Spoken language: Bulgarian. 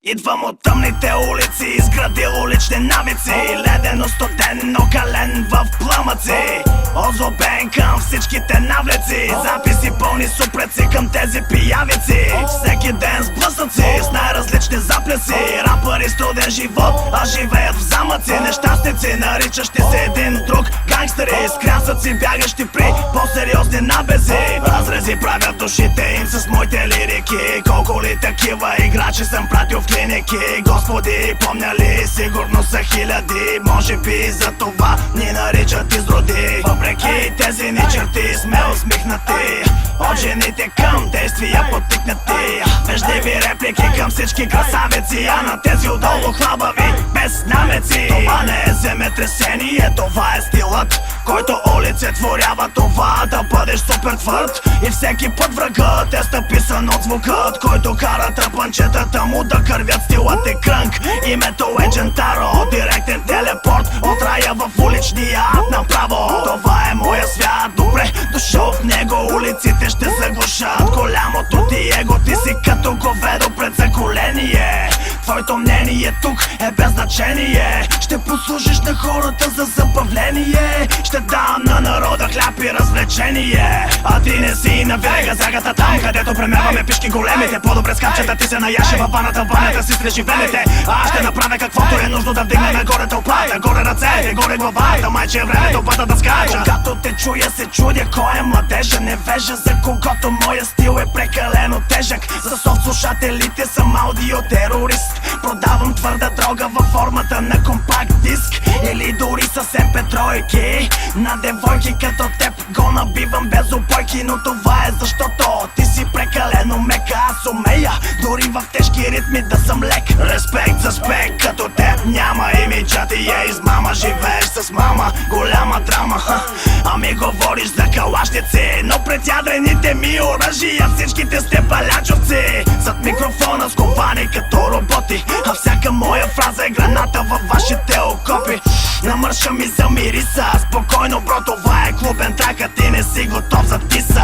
Идвам от тъмните улици, изградил улични навици. Ледено студено, кален в пламъци. Озлобен към всичките навлеци. Записи пълни супреци към тези пиявици. Всеки ден сблъсъци с най-различни заплеси. Рапъри с труден живот, а живеят в замъци. Нещастници, наричащи се един друг гангстери. С крясъци, бягащи при по-сериозни набези. Разрези правят душите им с моите лирики. Колко ли такива играчи съм пратил в клиники. Господи, помня ли, сигурно са хиляди. Може би за това ни наричат изроди. Въпреки тези ни черти сме усмихнати. От жените към действия потикнати. Вежливи реплики към всички красавици, а на тези отдолу хлабави без намеци. Това не е земетресение, това е стилът, който олицетворява това да бъдеш супер твърд. И всеки път врагът е стъписан от звукът, който кара тъпанчетата му да кървят. Стилът е крънк, името е Джентаро. Директен телепорт от рая в уличния ад направо. Това е моя свят, добре дошъл в него. Улиците ще заглушат голямото ти его. Ти си като говедо пред заколение. Твоето мнение тук е без значение. Ще послужиш на хората за забавление. Ще дам на народа хляб и развлечение. А ти не си навярай газагата там, където премяваме пишки големите. По-добре скапчета ти се наяши във ваната, банята си стрежи вените. Аз ще направя каквото е нужно да вдигна нагоре тълпата. Горе ръцете, горе главата, майче е време тълпата да скача. Когато те чуя се чудя кой е младежа. Не вежа за когото моя стил е прекалено тежък. За софт слушателите съм аудиотерорист. Продавам твърда дрога във формата на компакт диск. Или дори съвсем петройки. На девойки като теб го набивам без опойки. Но това е защото ти си прекалено мека. Аз умея дори в тежки ритми да съм лек. Респект за спек като теб няма. Имиджът ти е измама. Живееш с мама, голяма драма. Ами говориш за калашници, но пред ядрените ми оръжия всичките сте палячовци. Зад микрофона сковани като роботи, а всяка моя фраза е граната във вашите окопи. На марша ми замириса. Спокойно бро, това е клубен трак, а ти не си готов за тиса.